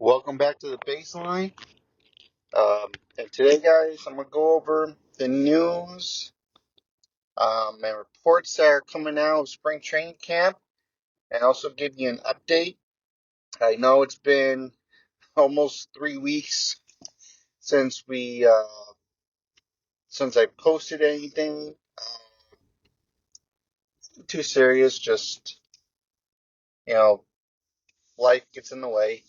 Welcome back to the baseline. And today, guys, I'm going to go over the news and reports that are coming out of spring training camp and also give you an update. I know it's been almost 3 weeks since since I posted anything. Too serious, just, you know, life gets in the way.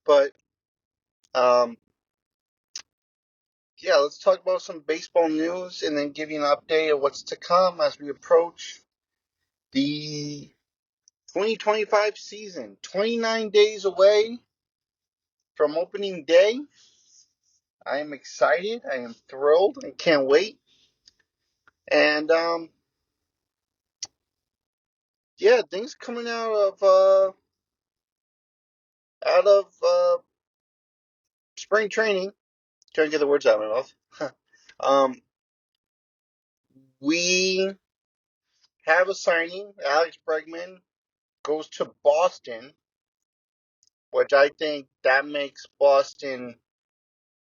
But, um, yeah, let's talk about some baseball news and then give you an update of what's to come as we approach the 2025 season. 29 days away from opening day. I am excited. I am thrilled. I can't wait. And yeah, things coming out of spring training. Trying to get the words out of my mouth. um, we have a signing. Alex Bregman goes to Boston, which I think that makes Boston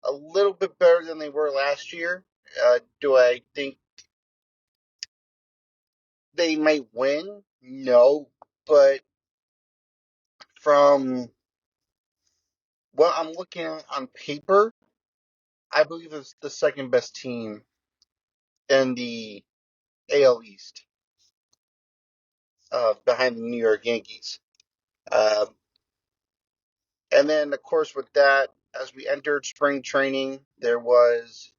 a little bit better than they were last year. Do I think they might win? No, but from what I'm looking at on paper, I believe it's the second best team in the AL East, behind the New York Yankees. Uh, and then, of course, with that, as we entered spring training, there was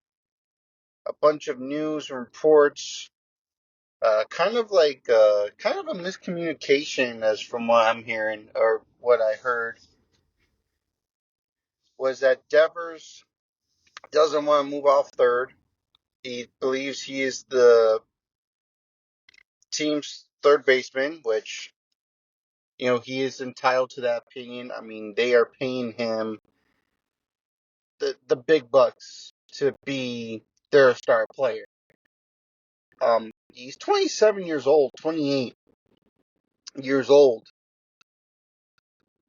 a bunch of news and reports, kind of a miscommunication, as from what I'm hearing or what I heard, was that Devers doesn't want to move off third. He believes he is the team's third baseman, which, he is entitled to that opinion. I mean, they are paying him the big bucks to be their star player. He's 27 years old, 28 years old.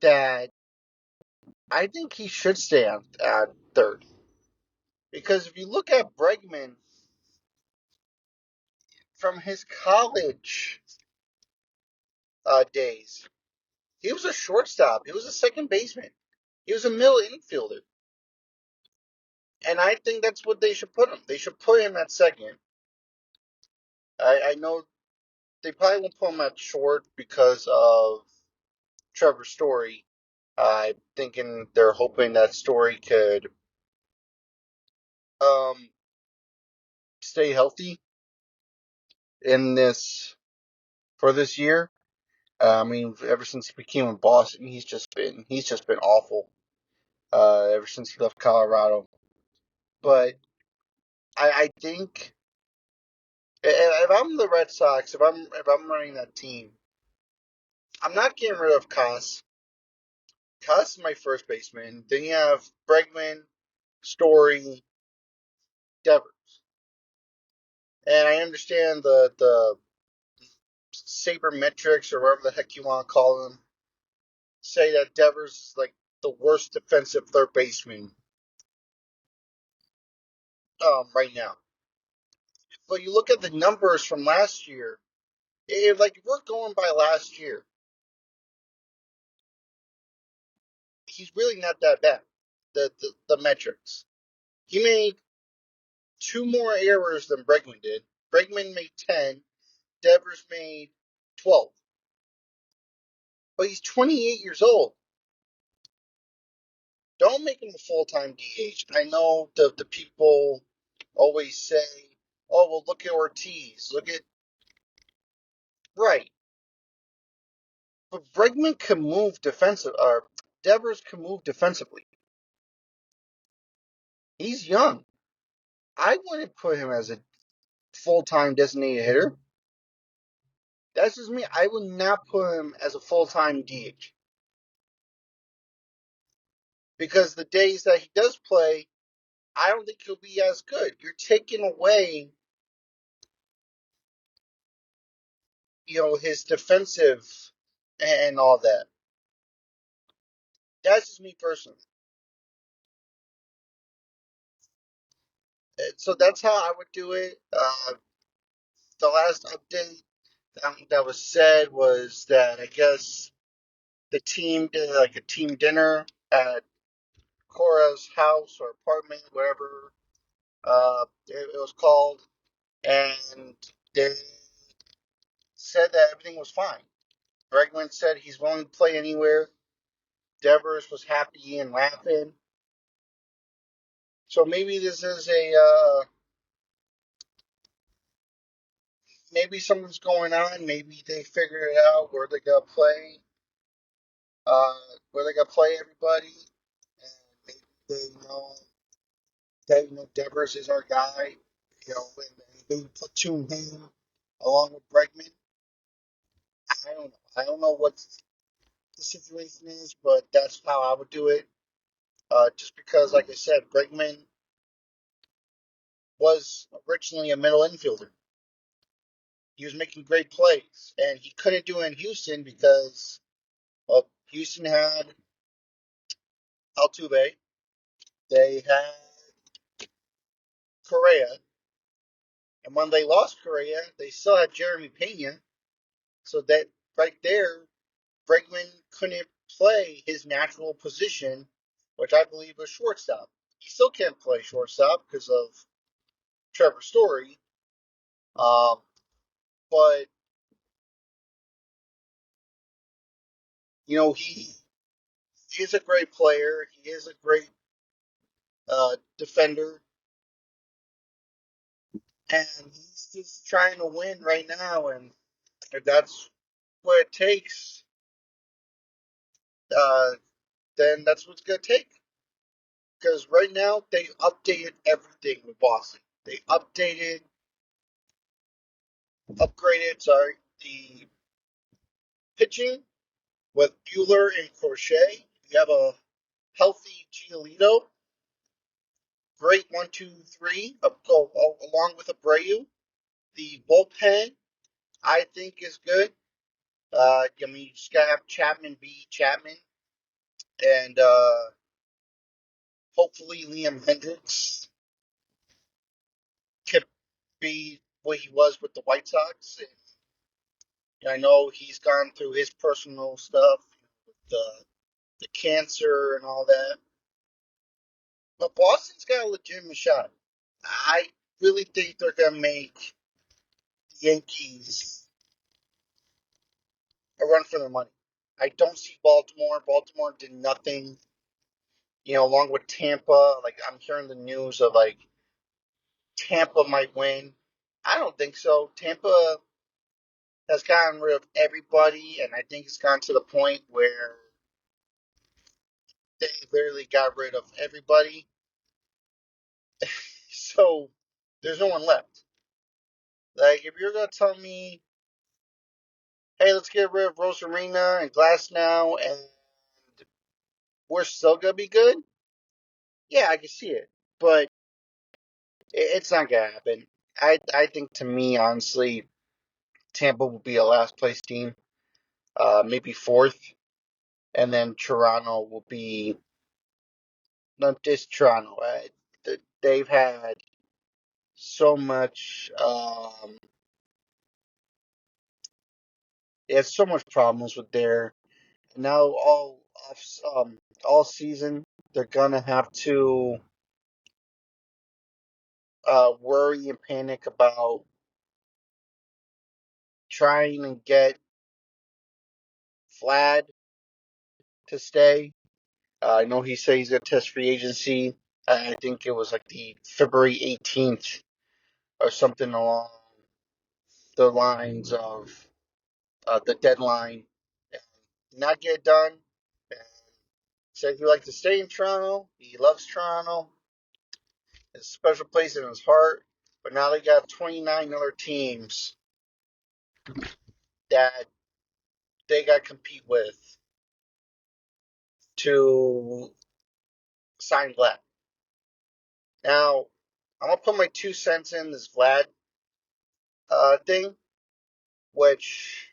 That I think he should stay at third, because if you look at Bregman from his college days, he was a shortstop. He was a second baseman. He was a middle infielder. And I think that's what they should put him. They should put him at second. I know they probably won't put him at short because of Trevor Story. I'm thinking they're hoping that Story could um, stay healthy in this for this year. I mean, ever since he became in Boston, he's just been awful. Ever since he left Colorado, but I think if I'm the Red Sox, if I'm running that team, I'm not getting rid of Koss. Koss is my first baseman. Then you have Bregman, Story, Devers. And I understand the sabermetrics, or whatever the heck you want to call them, say that Devers is like the worst defensive third baseman right now. But you look at the numbers from last year. If we're going by last year, he's really not that bad. The metrics. He made two more errors than Bregman did. Bregman made 10. Devers made 12. But he's 28 years old. Don't make him a full-time DH. I know the people always say, "Oh, well, look at Ortiz. Look at..." Right. But Bregman can move defensive, or Devers can move defensively. He's young. I wouldn't put him as a full-time designated hitter. That's just me. I would not put him as a full-time DH. Because the days that he does play, I don't think he'll be as good. You're taking away, his defensive and all that. That's just me personally. So that's how I would do it. The last update that was said was that I guess the team did like a team dinner at Cora's house or apartment, whatever it was called, and they said that everything was fine. Bregman said he's willing to play anywhere. Devers was happy and laughing. So maybe this is maybe something's going on. Maybe they figured it out where they got to play, uh, where they got to play everybody, and maybe they know that Devers is our guy. When they platoon him along with Bregman. I don't know. I don't know what the situation is, but that's how I would do it. Just because, like I said, Bregman was originally a middle infielder. He was making great plays, and he couldn't do it in Houston because, well, Houston had Altuve, they had Correa, and when they lost Correa, they still had Jeremy Pena. So that right there, Bregman couldn't play his natural position, which I believe was shortstop. He still can't play shortstop because of Trevor Story, um, but he is a great player. He is a great defender, and he's just trying to win right now. And if that's what it takes, uh, then that's what's gonna take. Because right now they updated everything with Boston. They upgraded, sorry, the pitching with Bueller and Crochet. You have a healthy Giolito, great 1, 2, 3, along with Abreu. The bullpen, I think, is good. You just gotta have Chapman be Chapman, and hopefully Liam Hendricks could be what he was with the White Sox. And I know he's gone through his personal stuff with the cancer and all that, but Boston's got a legitimate shot. I really think they're gonna make the Yankees a run for their money. I don't see Baltimore. Baltimore did nothing. Along with Tampa, like I'm hearing the news of like Tampa might win. I don't think so. Tampa has gotten rid of everybody, and I think it's gotten to the point where they literally got rid of everybody. So there's no one left. Like if you're gonna tell me, hey, let's get rid of Rosarina and Glass now, and we're still gonna be good, yeah, I can see it. But it's not gonna happen. I think to me, honestly, Tampa will be a last place team, maybe fourth, and then Toronto will be not just Toronto. They've had so much. They had so much problems with their now all season. They're gonna have to worry and panic about trying to get Vlad to stay. I know he said he's gonna test free agency. I think it was like the February 18th or something along the lines of the deadline. And not get done. And said he'd like to stay in Toronto. He loves Toronto. It's a special place in his heart. But now they got 29 other teams that they got to compete with to sign Vlad. Now, I'm going to put my 2 cents in this Vlad thing, which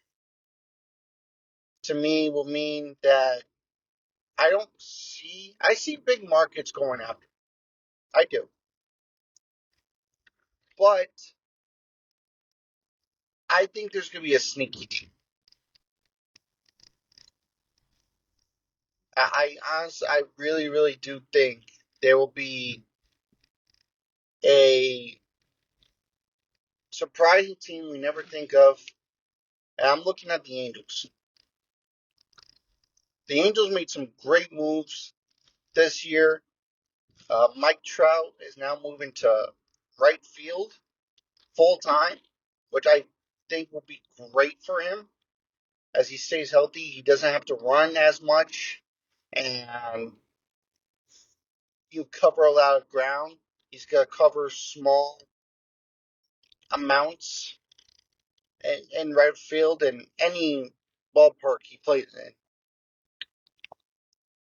to me will mean that I see big markets going after. I do. But I think there's going to be a sneaky team. I honestly, I really, really do think there will be a surprising team we never think of. And I'm looking at the Angels. The Angels made some great moves this year. Mike Trout is now moving to right field full time, which I think will be great for him as he stays healthy. He doesn't have to run as much, and you cover a lot of ground. He's going to cover small amounts in right field in any ballpark he plays in.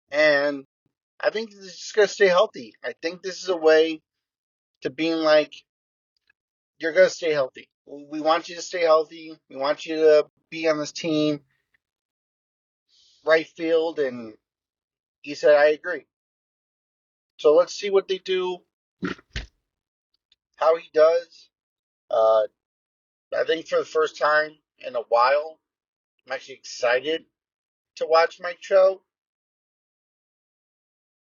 And I think he's just going to stay healthy. I think this is a way to being like, you're going to stay healthy. We want you to stay healthy. We want you to be on this team, right field. And he said, I agree. So let's see what they do, how he does. Uh, I think for the first time in a while, I'm actually excited to watch Mike Trout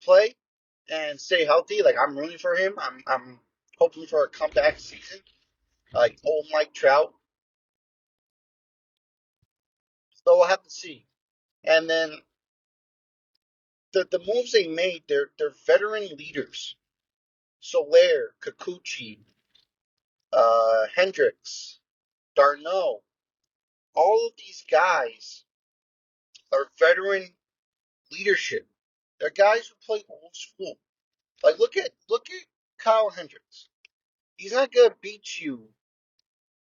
play and stay healthy. Like I'm rooting for him. I'm hoping for a comeback season, like old Mike Trout. So we'll have to see. And then the moves they made, they're veteran leaders. Soler, Kikuchi, Hendricks, Darno. All of these guys are veteran leadership. They're guys who play old school. Like look at Kyle Hendricks. He's not gonna beat you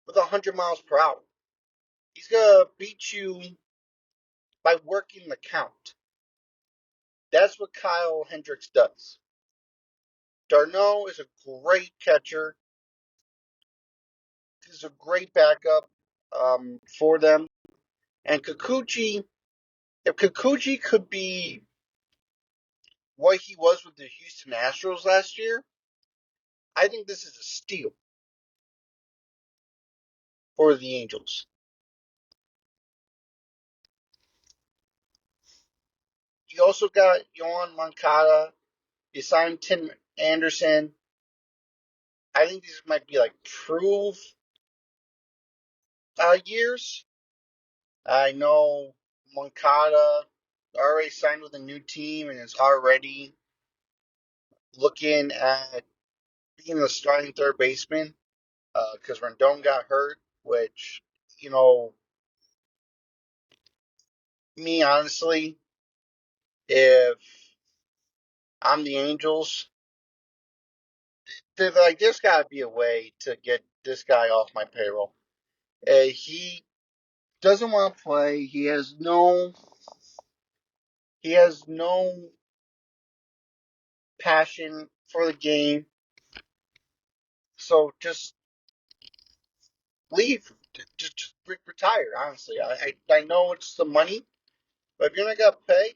with 100 miles per hour. He's gonna beat you by working the count. That's what Kyle Hendricks does. Darno is a great catcher. He's a great backup for them. And Kikuchi, if Kikuchi could be what he was with the Houston Astros last year, I think this is a steal for the Angels. You also got Yohan Moncada. You signed Tim Anderson. I think these might be like prove years. I know Moncada already signed with a new team and is already looking at being the starting third baseman because Rendon got hurt, which, you know, me honestly, if I'm the Angels, like there's got to be a way to get this guy off my payroll. He doesn't want to play. He has no passion for the game. So just leave. Just retire. Honestly, I know it's the money, but if you're not gonna pay,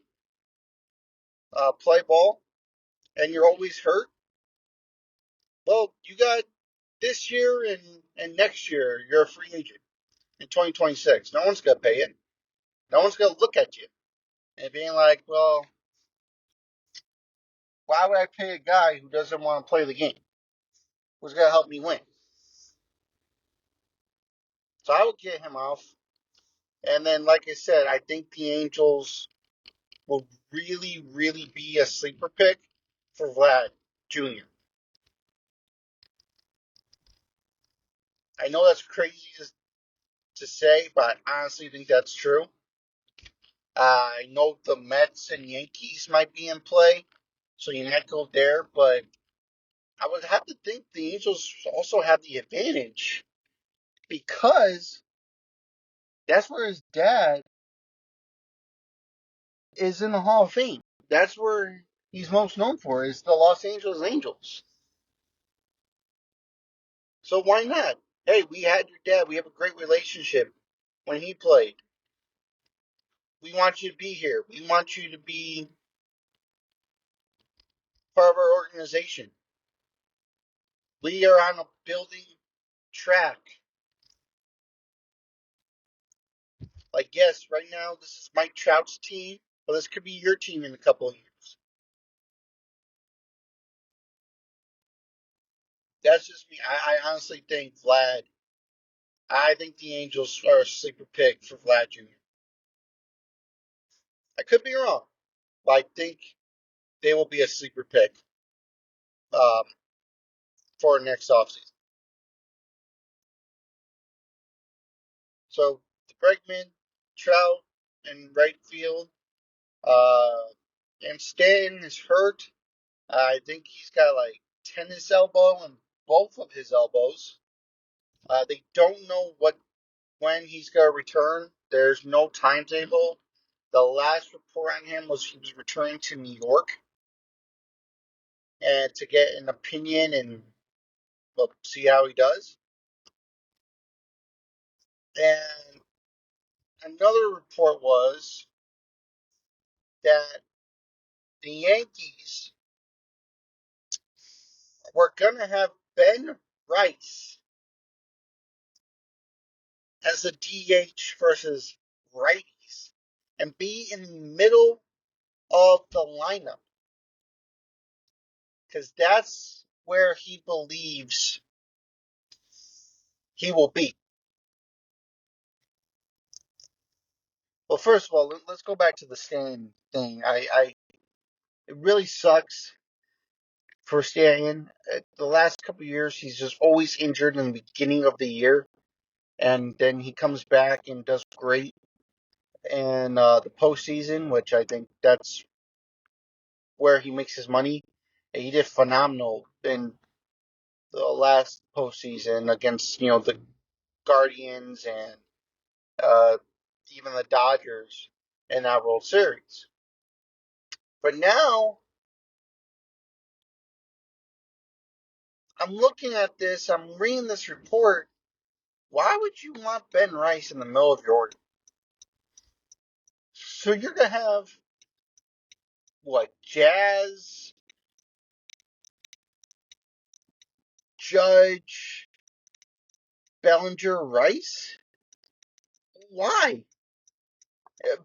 play ball, and you're always hurt, well, you got this year and next year. You're a free agent in 2026. No one's gonna pay it. No one's gonna look at you and being like, well, why would I pay a guy who doesn't want to play the game? Who's gonna help me win? So I would get him off. And then, like I said, I think the Angels will really, really be a sleeper pick for Vlad Jr. I know that's crazy to say, but I honestly think that's true. I know the Mets and Yankees might be in play, so you might go there, but I would have to think the Angels also have the advantage because that's where his dad is in the Hall of Fame. That's where he's most known for is the Los Angeles Angels. So why not? Hey, we had your dad. We have a great relationship when he played. We want you to be here. We want you to be part of our organization. We are on a building track. Like, yes, right now this is Mike Trout's team, but this could be your team in a couple of years. That's just me. I honestly think Vlad. I think the Angels are a sleeper pick for Vlad Jr. I could be wrong, but I think they will be a sleeper pick um, for next offseason. So the Bregman, Trout, and right field, uh, and Stanton is hurt. I think he's got like tennis elbow in both of his elbows. They don't know when he's going to return. There's no timetable. The last report on him was he was returning to New York and to get an opinion and well, see how he does. And another report was that the Yankees were going to have Ben Rice as a DH versus righties and be in the middle of the lineup because that's where he believes he will be. Well, first of all, let's go back to the Stan thing. It really sucks for Stan. The last couple of years, he's just always injured in the beginning of the year, and then he comes back and does great in the postseason, which I think that's where he makes his money. And he did phenomenal in the last postseason against the Guardians and uh, even the Dodgers in that World Series. But now I'm looking at this, I'm reading this report. Why would you want Ben Rice in the middle of your order? So you're going to have, what, Jazz, Judge, Bellinger, Rice? Why?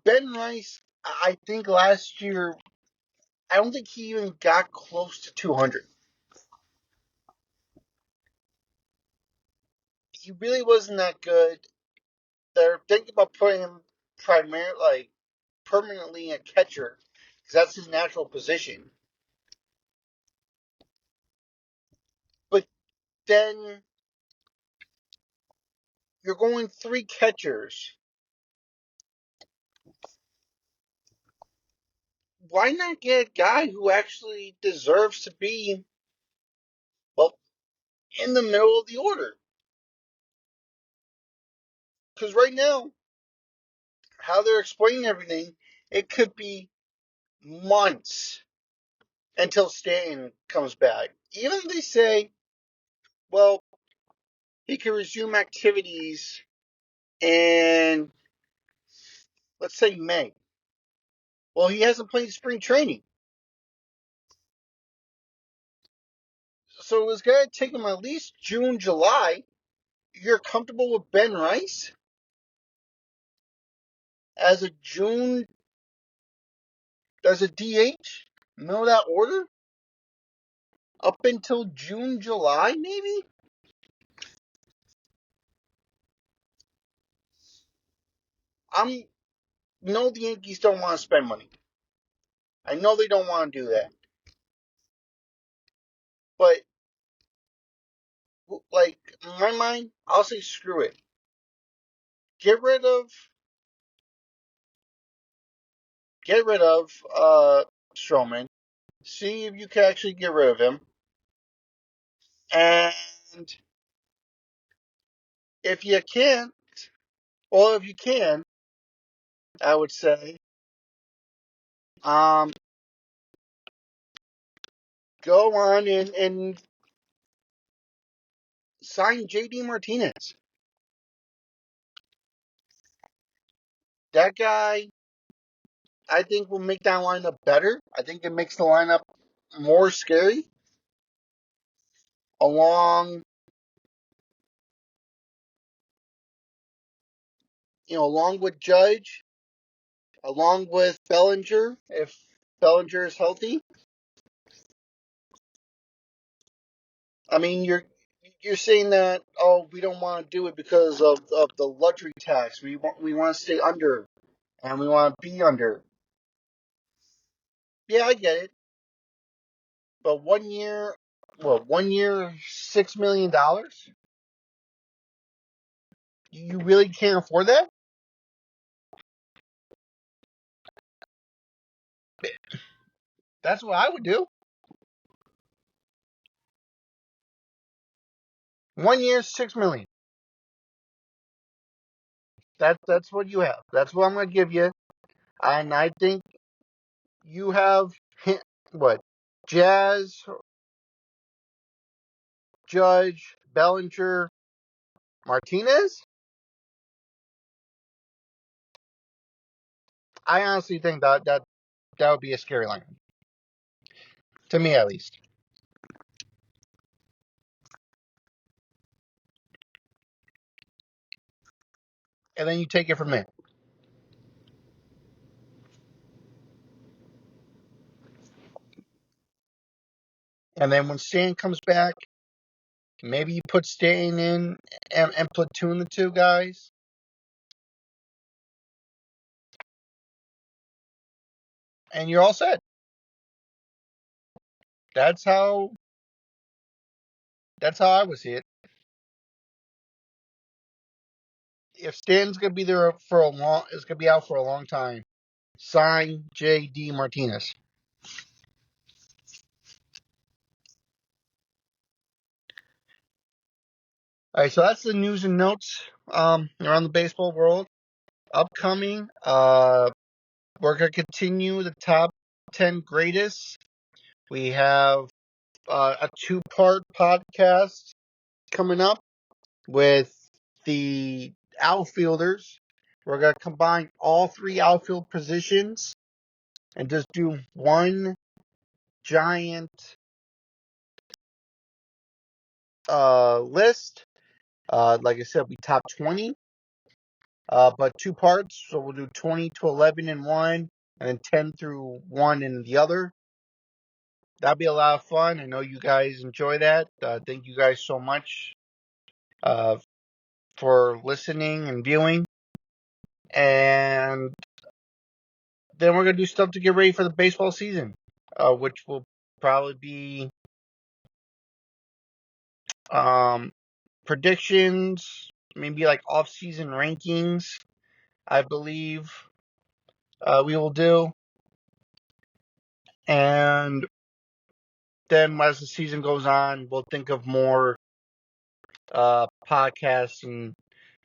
Ben Rice, I think last year, I don't think he even got close to 200. He really wasn't that good. They're thinking about putting him permanently a catcher because that's his natural position. But then you're going three catchers. Why not get a guy who actually deserves to be, well, in the middle of the order? Because right now, how they're explaining everything, it could be months until Stanton comes back. Even if they say, well, he can resume activities in, let's say, May. Well, he hasn't played spring training. So it's going to take him at least June, July. You're comfortable with Ben Rice as a DH? Know that order? Up until June, July, maybe? I'm know the Yankees don't want to spend money. I know they don't want to do that. But like in my mind, I'll say screw it. Get rid of Strowman. See if you can actually get rid of him. And if you can't, well, if you can, I would say, um, go on and sign JD Martinez. That guy, I think, will make that lineup better. I think it makes the lineup more scary, along along with Judge, along with Bellinger, if Bellinger is healthy. I mean, you're saying that, oh, we don't want to do it because of the luxury tax. We want to stay under, and we want to be under. Yeah, I get it. But 1 year, well, 1 year, $6 million. You really can't afford that. That's what I would do. 1 year, 6 million. That's what you have. That's what I'm gonna give you. And I think you have what? Jazz, Judge, Bellinger, Martinez. I honestly think that would be a scary lineup, to me at least. And then you take it from there. And then when Stan comes back, maybe you put Stan in and platoon the two guys, and you're all set. That's how that's how I would see it. If Stan's gonna be there for a long, is gonna be out for a long time. Sign J.D. Martinez. All right, so that's the news and notes around the baseball world. Upcoming, we're gonna continue the top 10 greatest. We have a two-part podcast coming up with the outfielders. We're gonna combine all three outfield positions and just do one giant list. Like I said, we top 20, but two parts. So we'll do 20 to 11 in one, and then 10 through 1 in the other. That'll be a lot of fun. I know you guys enjoy that. Thank you guys so much uh, for listening and viewing. And then we're going to do stuff to get ready for the baseball season, which will probably be predictions, maybe like off-season rankings, I believe we will do. And then as the season goes on, we'll think of more podcasts and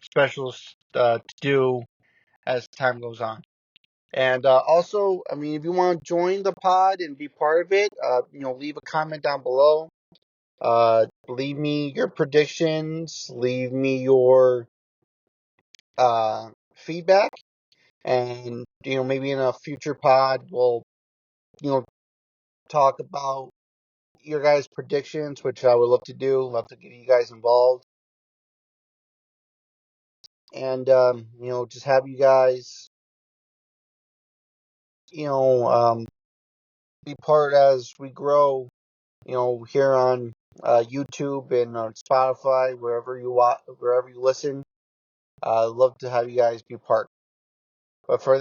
specials to do as time goes on. And also, I mean, if you want to join the pod and be part of it, leave a comment down below. Leave me your predictions. Leave me your feedback. And, maybe in a future pod, we'll, talk about your guys' predictions, which I would love to do. Love to get you guys involved. And, just have you guys, be part as we grow, here on YouTube and on Spotify, wherever you listen. Love to have you guys be part. But for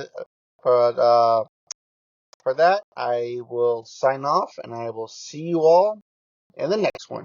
that, I will sign off, and I will see you all in the next one.